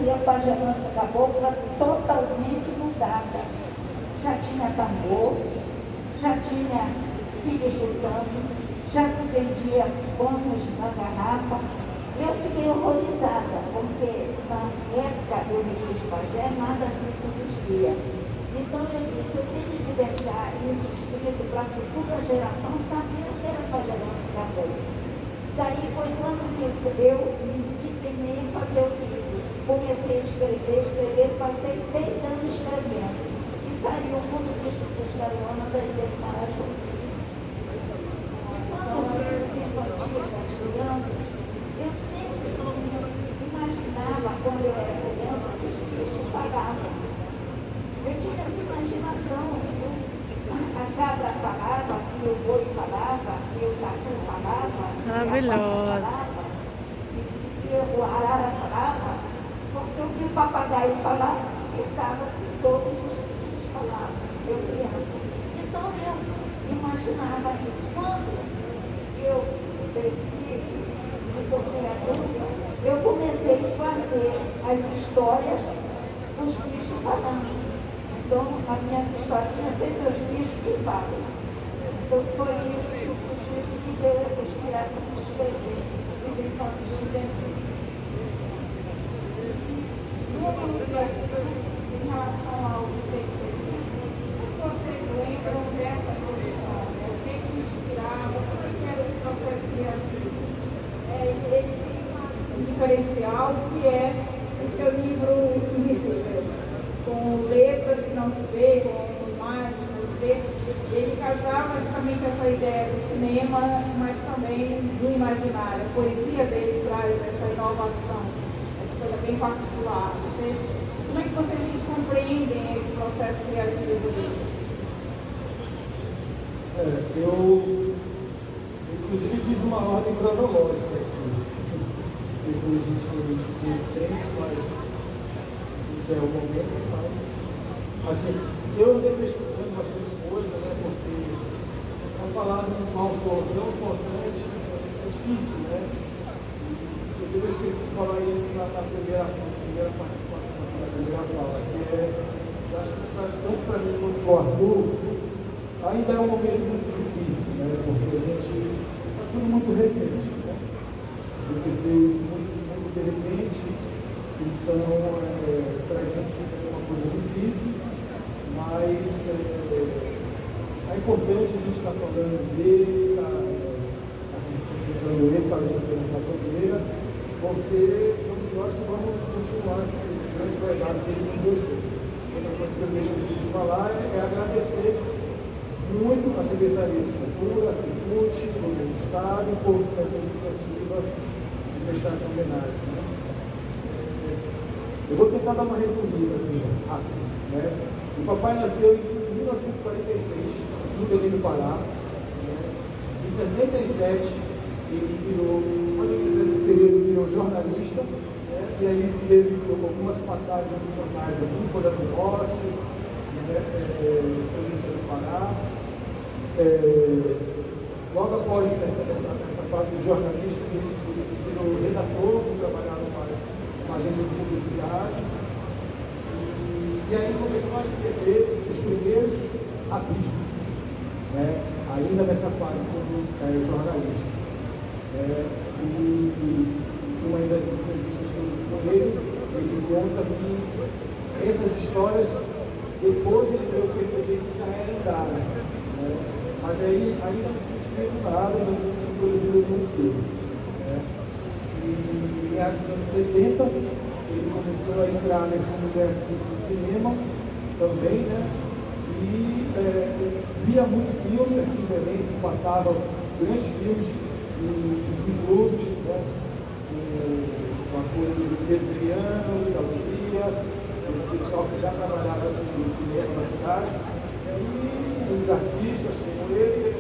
e a pagelança cabocla totalmente mudada. Já tinha tambor, já tinha filhos de santo, já se vendia panos na garrafa. Eu fiquei horrorizada, porque na época eu me fiz pajé, nada disso existia. Então eu disse, eu tenho que deixar isso escrito para a futura geração saber o que era pagelança cabocla. Daí foi quando eu me desempenhei em fazer o livro. Comecei a escrever, passei 6 anos escrevendo. E saiu o Mundo Místico Caruana da Ilha do Marajó. Quando eu fiz os infantis das crianças, eu sempre imaginava, quando eu era criança, que os bichos falavam. Eu tinha essa imaginação. A cabra falava, que o boi falava, que o tatu falava, Maravilhosa. que o arara falava, porque eu vi o papagaio falar e pensava que todos os bichos falavam, eu criança. Então eu imaginava isso. Quando eu cresci, me tornei adulta, eu comecei a fazer as histórias dos bichos falando. Então, as minhas historinhas sempre os bichos que falam. Então, foi isso que surgiu e me deu essa inspiração de escrever os infantos de juventude. Em relação ao Vicente Cecílio, o que vocês lembram dessa produção? O que inspirava? O que era esse processo criativo? Ele tem um diferencial que é o seu livro Invisível, com letras que não se vê, com imagens que não se vê. Ele casava justamente essa ideia do cinema, mas também do imaginário. A poesia dele traz essa inovação, essa coisa bem particular. Como é que vocês compreendem esse processo criativo dele? Eu, inclusive, fiz uma ordem cronológica aqui. Não sei se a gente tem muito tempo, mas esse é o momento, mas assim, eu andei pesquisando bastante coisa, né, porque para falar de um autor tão importante é difícil, né? Inclusive eu esqueci de falar isso na primeira participação, na primeira fala, que eu acho que tanto para mim quanto para o Arthur, ainda é um momento muito difícil, né? Porque a gente está tudo muito recente, né? Aconteceu isso muito de repente, então para a gente é uma coisa difícil, mas é importante a gente estar falando dele, estar representando ele, estar levantando essa bandeira, porque somos nós que vamos continuar esse grande legado que ele nos deixou. Outra coisa que eu deixo de falar é agradecer muito a Secretaria de Cultura, a Cifut, o governo do Estado, por essa iniciativa de prestar essa homenagem. Né? Eu vou tentar dar uma resumida assim, rápida. Né? O papai nasceu em 1946, no Belém do Pará. Né? Em 67, ele virou, mais ou menos nesse período, virou jornalista. Né? E aí teve algumas passagens de jornais aqui, Folha do Norte, né? Polícia do Pará. Logo após essa fase de jornalista, ele virou redator, foi trabalhar numa agência de publicidade, e aí começou a escrever os primeiros abismos, né? Ainda nessa fase como jornalista. E numa das entrevistas que eu vi com ele conta que essas histórias, depois ele veio perceber que já eram dadas. Né? Mas aí ainda não tinha escrito nada, ainda não tinha produzido nenhum filme. Né? E em meados dos anos 70, ele começou a entrar nesse universo do cinema também, né? E via muito filme aqui em Belém, se passava grandes filmes em clubes, né? Com apoio do Pedro Adriano, da Luzia, esse pessoal que já trabalhava no cinema na cidade. E os artistas como ele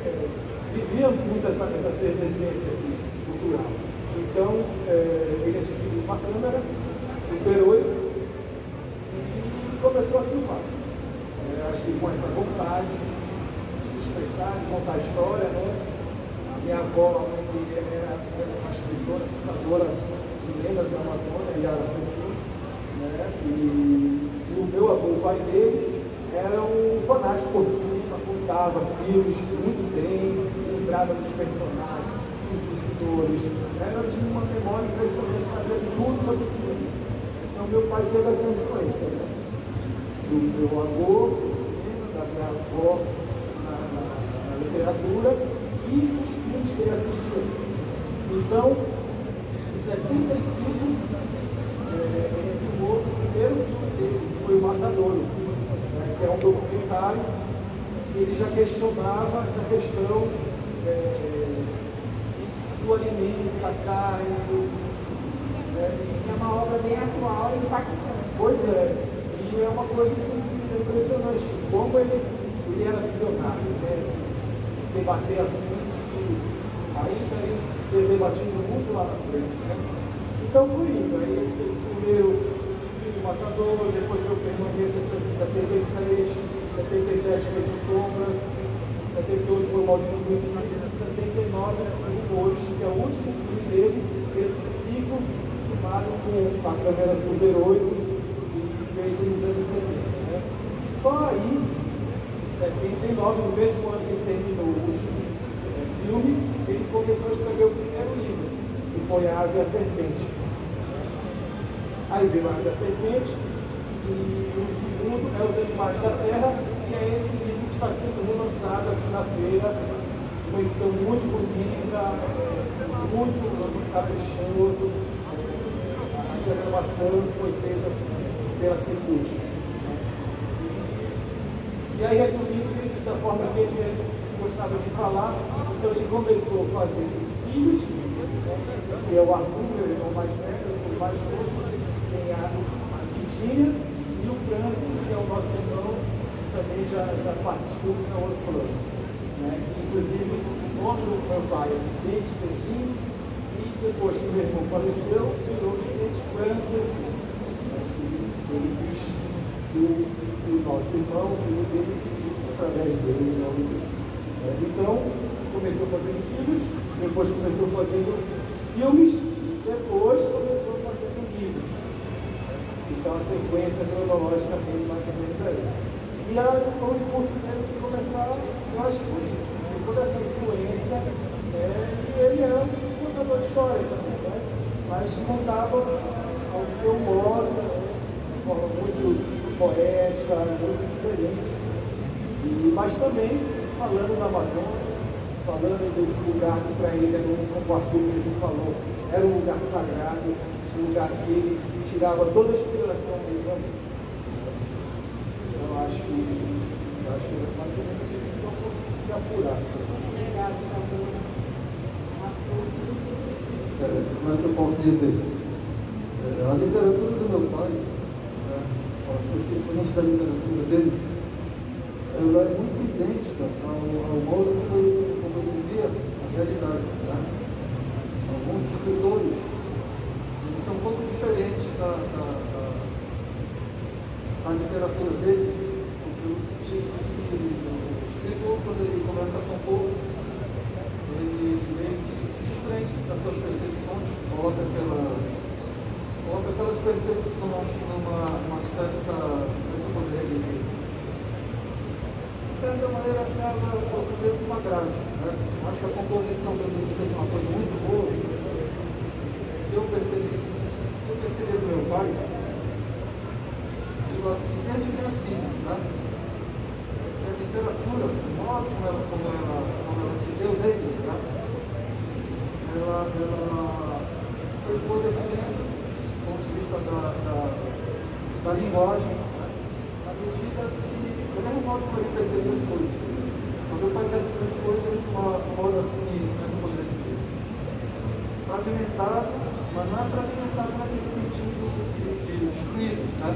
viviam muito essa efervescência aqui, cultural. Então, ele adquiriu uma câmera Super 8 e começou a filmar. Acho que com essa vontade de se expressar, de contar a história, né? A minha avó, a mãe dele, era uma escritora, contadora de lendas da Amazônia, Yara Cecília. né? E o meu avô, o pai dele, era um fanático por cinema, contava filmes muito bem, lembrava dos personagens, dos diretores. Eu tinha uma memória impressionante, sabia tudo sobre cinema. Então meu pai teve essa influência, né? Do meu avô no cinema, da minha avó na literatura e dos filmes que ele assistia. Então, em 75, ele filmou o primeiro filme dele, que foi o Matadouro, né, que é um documentário que ele já questionava essa questão do alimento, da carne, É uma obra bem atual e impactante. Pois é, e é uma coisa assim, impressionante, como ele era visionário, né? Debater assuntos que ainda iam ser debatidos muito lá na frente. Né? Então fui indo, aí ele fez o primeiro filme Matador, depois veio o Permanência em 76, 77 fez o Sombra, 78 foi o Maldito Último, em 79 Rumores, que é o último filme dele, esse ciclo filmado com a câmera Super 8 e feito nos anos 70. Né? Só aí, em 79, no mesmo ano que ele terminou o último filme, ele começou a escrever o primeiro livro, que foi A Asa e a Serpente. Aí veio A Asa e a Serpente, e o segundo é Os Animais da Terra, que é esse livro que está sendo relançado aqui na feira, uma edição muito bonita, muito caprichoso. A gravação foi feita pela Secult. E aí, resumindo isso da forma que ele gostava de falar, então ele começou fazendo filhos, que é o Arthur, meu irmão mais velho, eu sou o mais novo, tem a Virgínia e o Francis, que é o nosso irmão, que também já partiu para outro plano. Né? Que, inclusive, o nome do meu pai é Vicente Cecinho, e depois que meu irmão faleceu, virou Vicente Francis. Ele quis que o nosso irmão, o filho dele, vivesse através dele, o nome dele. Então, começou fazendo filhos, depois começou fazendo filmes, depois começou fazendo livros. Então, a sequência cronológica dele mais ou menos é essa. E o impulso dele de começar, eu acho que foi isso. Toda essa influência, e ele era um contador de história também, né? Mas contava ao seu modo, de forma muito poética, muito diferente. Mas também falando da Amazônia, falando desse lugar que para ele, como o Arthur mesmo falou, era um lugar sagrado, um lugar que ele tirava toda a inspiração dele também. Eu acho que é mais ou menos isso que eu consegui apurar. Obrigado, Arthur. Como é que eu posso dizer? A literatura do meu pai, especificamente da literatura dele, ela é muito idêntica ao modo como ele via a realidade. Né? Alguns escritores eles são um pouco diferentes da literatura deles, no sentido de que o escritor, quando ele começa a compor, ele meio que se desprende das suas percepções, coloca aquelas percepções numa certa, como é que eu poderia dizer? De certa maneira, acaba meio que uma grade. Né? Acho que a composição do livro seja uma coisa muito boa. Eu percebi do meu pai, digo assim, desde criancinha, né? A literatura, o modo como ela se deu dele, né? Ela foi florescendo do ponto de vista da linguagem, né? À medida que, do mesmo modo como ele percebeu as coisas. Quando meu pai percebeu as coisas de uma modo assim, como é que eu poderia dizer? Fragmentado, mas não é fragmentado naquele sentido de excluído, né?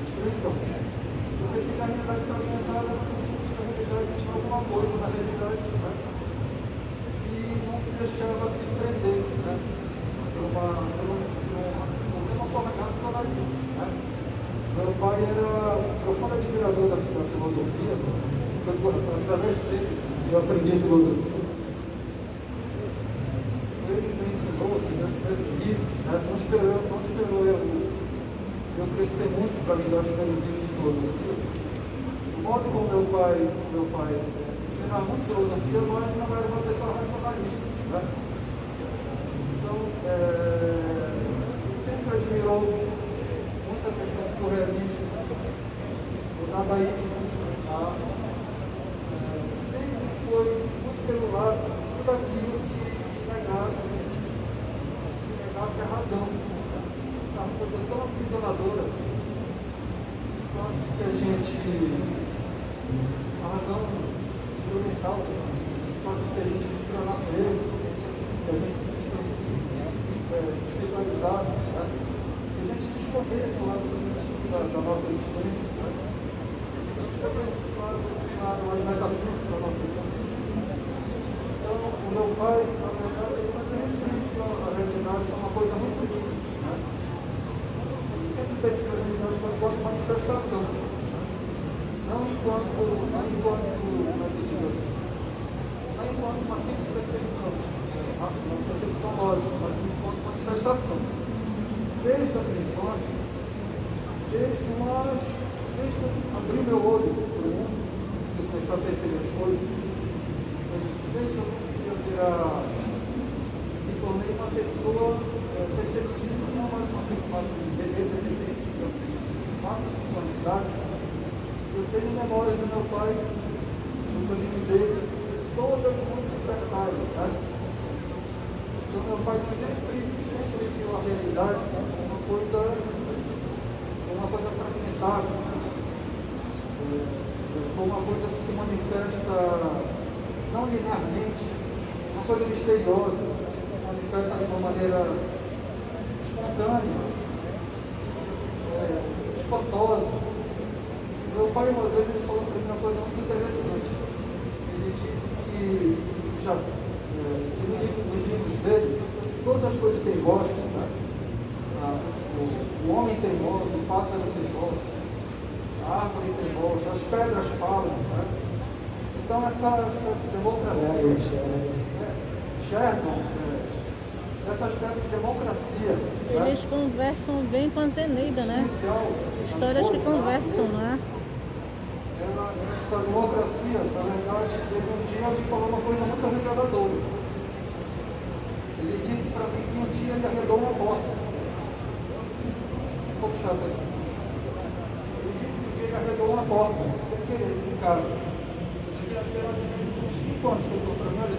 Destruição. Porque se a realidade fragmentada no sentido de que a realidade tinha alguma coisa na realidade, né? E não se deixava se prender, né? De uma forma racionalista, né? Meu pai era profundo admirador da filosofia, foi através dele que eu aprendi filosofia. Ele me ensinou, que meus primeiros livros, né? não esperou eu crescer muito para mim dos primeiros livros de filosofia. O modo como meu pai ensinava muito filosofia, mas não era uma pessoa racionalista. Né? Então, sempre admirou muito a questão do surrealismo, do dadaísmo, tá? Sempre foi muito pelo lado tudo aquilo que negasse a razão. Essa coisa tão aprisionadora que faz com que a gente, a razão instrumental, que faz com que a gente esteja na presa, que a gente se distancie, fique espiritualizado, né? Que a gente desconheça o lado da nossa existência, né? Que a gente desconheça esse lado mais metafísico da nossa existência. Então, o meu pai, na verdade, ele sempre viu a realidade como uma coisa muito nítida. Né? Ele sempre percebeu a realidade enquanto manifestação. Não enquanto, como é que eu digo assim? Não enquanto uma simples percepção, uma percepção lógica, mas enquanto manifestação. Desde a minha infância, desde que eu abri meu olho para o mundo, consegui começar a perceber as coisas, desde que eu consegui me tornei uma pessoa perceptiva, não mais uma bebê dependente, eu tenho 4 ou 5 anos de idade. Eu tenho memórias do meu pai, do caminho dele, todas muito libertárias. Né? Então, meu pai sempre viu a realidade como uma coisa fragmentada, como uma coisa que se manifesta não linearmente, uma coisa misteriosa, que se manifesta de uma maneira espontânea, espantosa. Meu pai, uma vez, ele falou para mim uma coisa muito interessante. Ele disse que nos livros dele, todas as coisas têm voz, né? O homem tem voz, o pássaro tem voz, a árvore tem voz, as pedras falam. Né? Então, essa espécie de democracia, enxergam, essa espécie de democracia. Eles conversam bem com a Zeneida, né? Histórias que conversam, não é? Essa democracia, na verdade, ele um dia me falou uma coisa muito reveladora. Ele disse para mim que um dia ele arredou uma porta. Um pouco chato aqui. Ele disse que um dia ele arredou uma porta, sem querer, em casa. Ele até uns 5 anos que ele falou para mim, olha,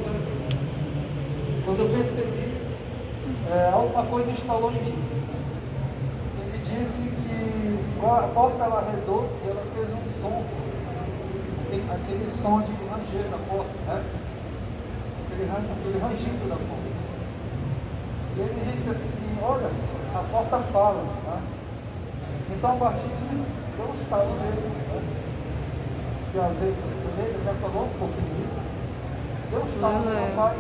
quando eu percebi, alguma coisa instalou em mim. Ele disse que a porta ela arredou e ela fez um som. Aquele som de ranger na porta, né? Aquele rangido da porta. E ele disse assim, olha, a porta fala. Né? Então, a partir disso, deu um estalo nele. Né? Que a Zeneida já falou um pouquinho disso. Deu um estalo no meu pai.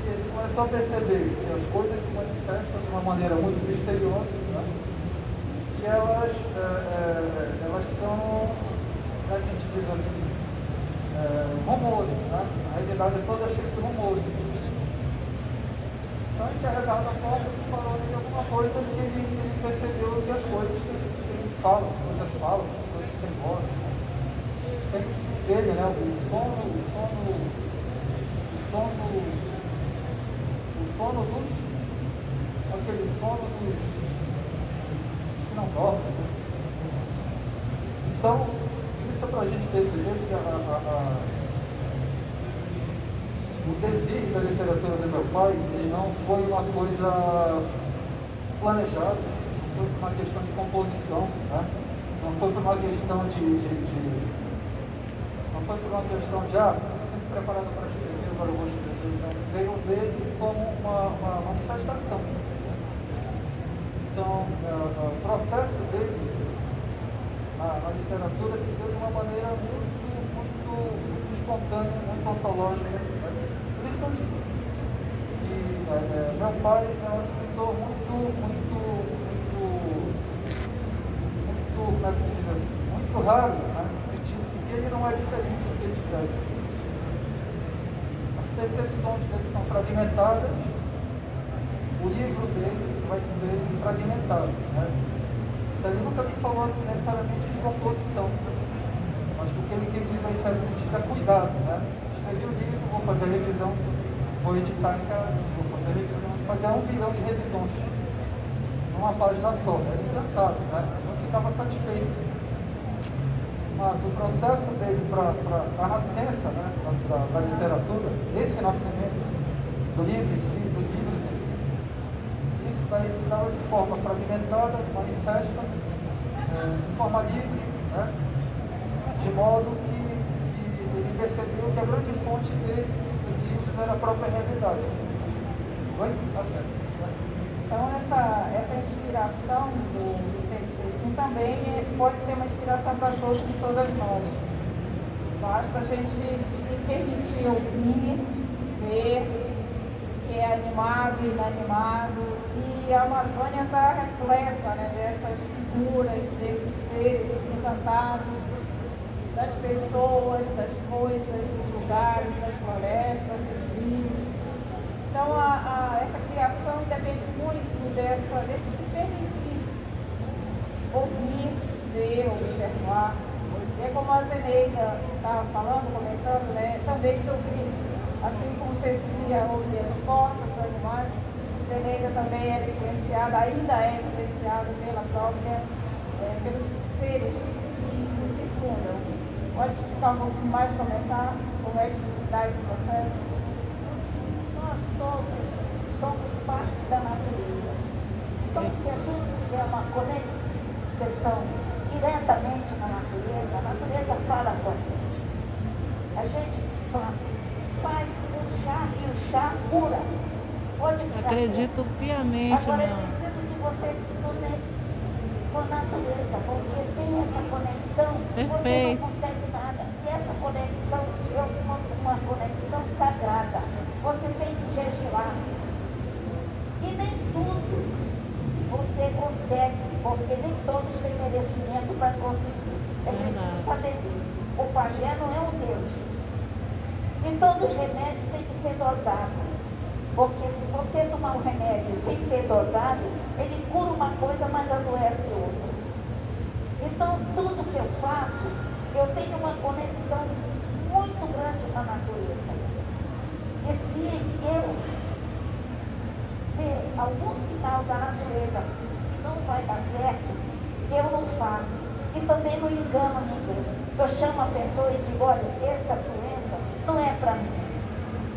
E ele começou a perceber que as coisas se manifestam de uma maneira muito misteriosa, né? Que elas são, como é que a gente diz assim, rumores, né? A realidade é toda cheia de rumores. Então, esse arredar da porta disparou ali alguma coisa que ele percebeu que as coisas têm falam, as coisas falam, as coisas têm voz. Né? Tem o filme dele, né? O sono dos. Aquele sono dos que não dormem. Né? Então, isso é para a gente perceber que o devir da literatura do meu pai, ele não foi uma coisa planejada, não foi por uma questão de composição, né? Não foi por uma questão não foi por uma questão de sinto preparado para escrever, agora eu vou escrever. Não. Veio dele como uma manifestação. Então, o processo dele na literatura se deu de uma maneira muito espontânea, muito ontológica. Por isso que eu digo que meu pai é um escritor muito, como é que se diz assim, muito raro, né? No sentido de que ele não é diferente do que ele escreve. As percepções dele são fragmentadas, o livro dele vai ser fragmentado, né? Então ele nunca me falou assim necessariamente de composição, mas porque ele quis dizer em certo sentido é cuidado, né? Escrevi o livro, vou fazer a revisão, vou editar em casa, vou fazer a revisão, fazer 1 bilhão de revisões numa página só, era incansável, né? Eu não ficava satisfeito. Mas o processo dele para a nascença, né, da literatura, esse nascimento do livro em si, dos livros em si, isso daí se dava de forma fragmentada, manifesta, de forma livre, né, de modo que ele percebeu que a grande fonte dele, dos livros, era a própria realidade. Oi? Então, essa inspiração do Vicente Cecim também pode ser uma inspiração para todos e todas nós. Basta a gente se permitir ouvir, ver, que é animado e inanimado. E a Amazônia está repleta, né, dessas figuras, desses seres encantados, das pessoas, das coisas, dos lugares, das florestas, dos rios. Então, essa criação depende muito desse se permitir ouvir, ver, observar. É como a Zeneida estava falando, comentando, né? Também de ouvir, assim como Cecília ouvia as portas, os animais, Zeneida também era influenciada, ainda é influenciada pelos seres que nos circundam. Pode explicar um pouquinho mais, comentar como é que se dá esse processo? Nós todos somos parte da natureza. Então, se a gente tiver uma conexão diretamente na natureza, a natureza fala com a gente. A gente faz o chá e o chá cura. Pode ficar Acredito certo. piamente, Agora, eu não. preciso que você se conecte com a natureza, porque sem essa conexão, você Perfeito. não consegue nada. E essa conexão é uma conexão sagrada. Você tem que jejuar. E nem tudo você consegue, porque nem todos têm merecimento para conseguir. É preciso saber disso. O pajé não é um Deus. E todos os remédios têm que ser dosados. Porque se você tomar um remédio sem ser dosado, ele cura uma coisa, mas adoece outra. Então, tudo que eu faço, eu tenho uma conexão muito grande com a natureza. E se eu ver algum sinal da natureza não vai dar certo, eu não faço. E também não engano ninguém. Eu chamo a pessoa e digo, olha, essa doença não é para mim.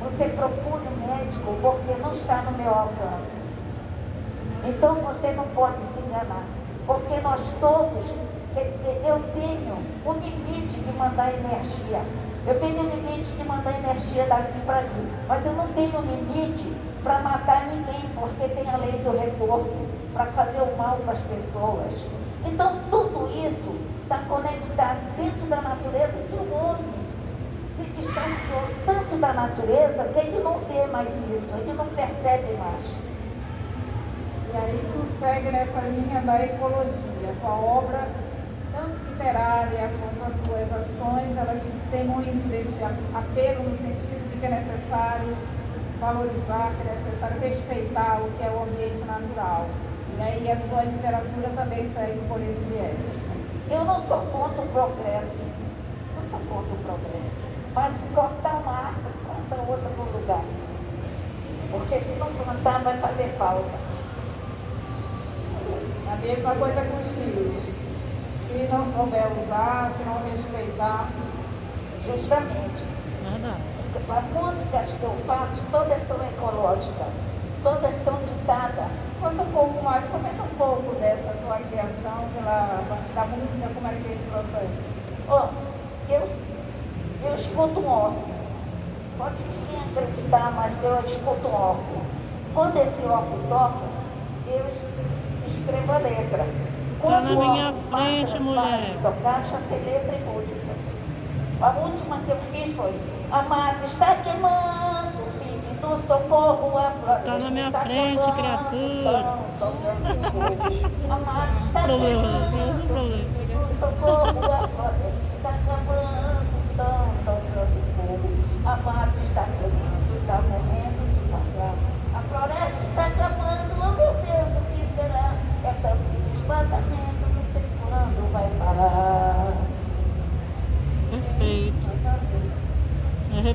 Você procura um médico porque não está no meu alcance. Então você não pode se enganar. Porque nós todos, quer dizer, eu tenho um limite de mandar energia. Eu tenho um limite de mandar energia daqui para ali. Mas eu não tenho limite para matar ninguém, porque tem a lei do retorno, para fazer o mal para as pessoas. Então tudo isso está conectado dentro da natureza que o homem se distanciou tanto da natureza que ele não vê mais isso, ele não percebe mais. E aí tu segue nessa linha da ecologia. Tua obra, tanto literária quanto as tuas ações, elas têm muito desse apelo no sentido de que é necessário valorizar, que é necessário respeitar o que é o ambiente natural. E aí a tua literatura também segue por esse viés. Eu não sou contra o progresso, não sou contra o progresso. Mas se cortar uma árvore, planta outra no lugar. Porque se não plantar, vai fazer falta. A mesma coisa com os filhos. Se não souber usar, se não respeitar. Justamente. Verdade. As músicas que eu faço, todas são ecológicas. Todas são ditadas. Conta um pouco mais, comenta um pouco dessa tua criação, a partir da música, como é que é esse processo? Ó, eu escuto um órgão. Pode ninguém acreditar, mas eu escuto um órgão. Quando esse órgão toca, eu escrevo a letra. Quando na o minha órgão frente, passa, mulher. para de tocar, já sei letra e música. A última que eu fiz foi: a mata está queimando, pedindo socorro, a floresta Tá na minha está frente, acabando, criatura. tão tocando fogo. A mata está Problema, queimando, problema. pedindo socorro, a floresta está acabando, tão tocando fogo. A mata está queimando, está morrendo devagar. A floresta está acabando,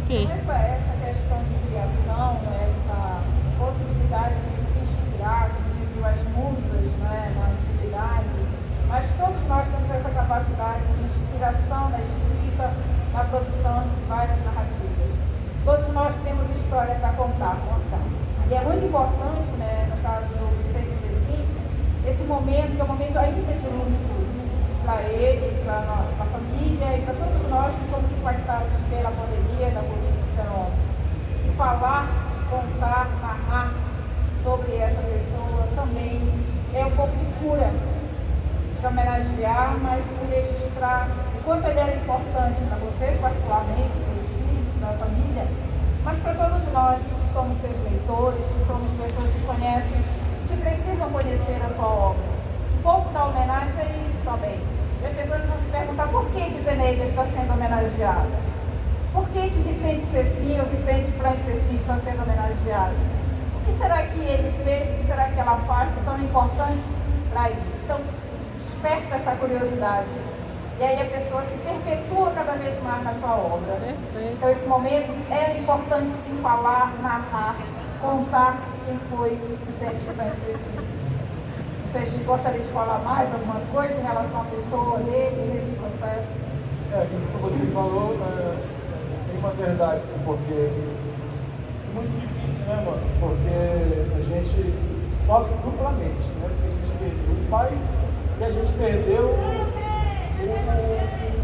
quê? Então, essa questão de criação, essa possibilidade de se inspirar, como diziam as musas, né, na antiguidade, mas todos nós temos essa capacidade de inspiração na escrita, na produção de várias narrativas. Todos nós temos história para contar. E é muito importante, né, no caso do Vicente Cecim, esse momento, que é um momento ainda de luto para ele, para a família e para todos nós que fomos impactados pela pandemia da Covid-19. E falar, contar, narrar sobre essa pessoa também é um pouco de cura, de homenagear, mas de registrar o quanto ele era importante para vocês, particularmente, para os filhos, para a família, mas para todos nós que somos seus leitores, que somos pessoas que conhecem, que precisam conhecer a sua obra. Um pouco da homenagem é isso também. E as pessoas vão se perguntar por que Zeneida está sendo homenageada? Por que Vicente Cecim ou Vicente Franco Cecim está sendo homenageado? O que será que ele fez, o que será que ela faz de tão importante para isso? Então, desperta essa curiosidade. E aí a pessoa se perpetua cada vez mais na sua obra. Perfeito. Então esse momento é importante se falar, narrar, contar quem foi Vicente Franco Cecim. Vocês gostariam de falar mais alguma coisa em relação à pessoa dele, nesse processo? Isso que você falou tem uma verdade, sim, porque é muito difícil, né, mano? Porque a gente sofre duplamente, né? Porque a gente perdeu o pai e a gente perdeu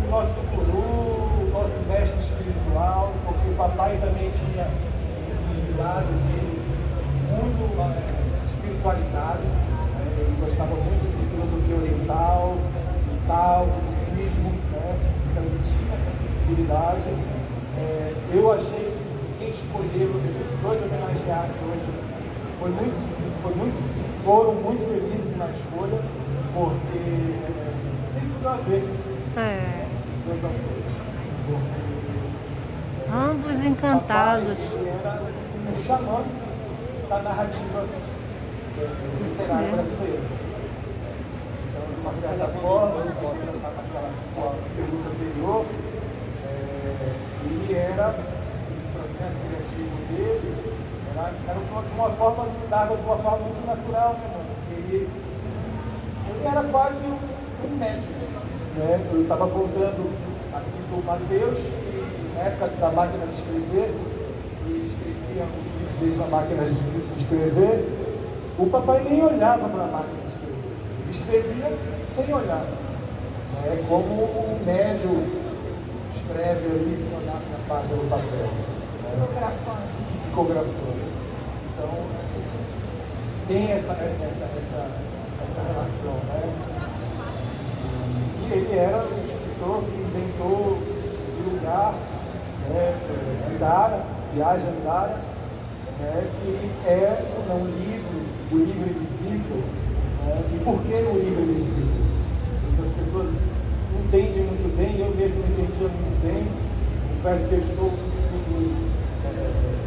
o nosso guru, o nosso mestre espiritual, porque o papai também tinha esse lado dele muito espiritualizado, né? Ele gostava muito de filosofia oriental, tal, do budismo, né? Então ele tinha essa sensibilidade. Eu achei que quem escolheu esses dois homenageados hoje foram muito felizes na escolha, porque tem tudo a ver os dois autores. Ambos encantados. Ele era um xamã da narrativa literária brasileira. Então, de uma certa forma, naquela pergunta anterior, ele era, esse processo criativo dele, era de uma forma, se dava de uma forma muito natural, né, mano? Ele era quase um médico, né? Eu estava contando aqui para o Matheus, na época da máquina de escrever, e ele escrevia os livros dele na máquina de escrever, o papai nem olhava para a máquina de escrever, ele escrevia sem olhar, né? Como o médium escreve ali em cima na página do papel, psicografando. Então, tem essa relação, né? E ele era um escritor que inventou esse lugar, né? Andara, Viagem Andara, né? Que é um livro, o livro invisível. Né? E por que o livro invisível? As pessoas não entendem muito bem, eu mesmo não entendia muito bem. Confesso que eu estou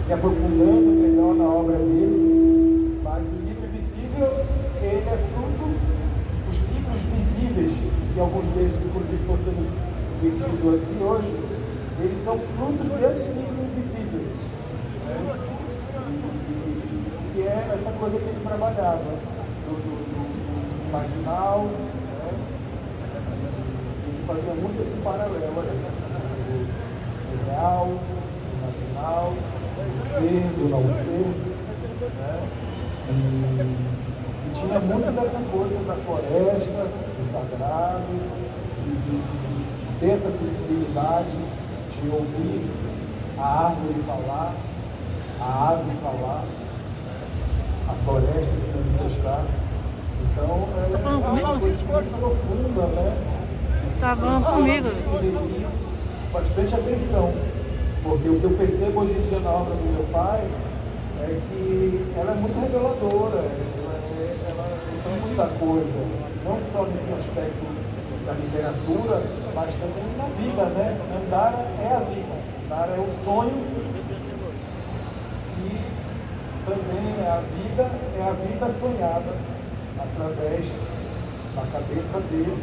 me aprofundando melhor na obra dele, mas o livro invisível, ele é fruto dos livros visíveis, que alguns deles, inclusive, estão sendo vendidos aqui hoje, eles são frutos desse livro invisível, né? Que é essa coisa que ele trabalhava, do imaginal, né? Ele fazia muito esse paralelo, do real, do imaginal, do ser, do não ser, né? E tinha muito dessa coisa da floresta, do sagrado, de ter essa sensibilidade, de ouvir a árvore falar, a ave falar, a floresta se manifestar. Então, é uma coisa muito profunda, né? Tá bom comigo. Bastante atenção, porque o que eu percebo hoje em dia na obra do meu pai é que ela é muito reveladora, ela diz muita coisa, não só nesse aspecto da literatura, mas também na vida, né? Andara é a vida, Andara é o sonho, que também é a vida sonhada através da cabeça dele,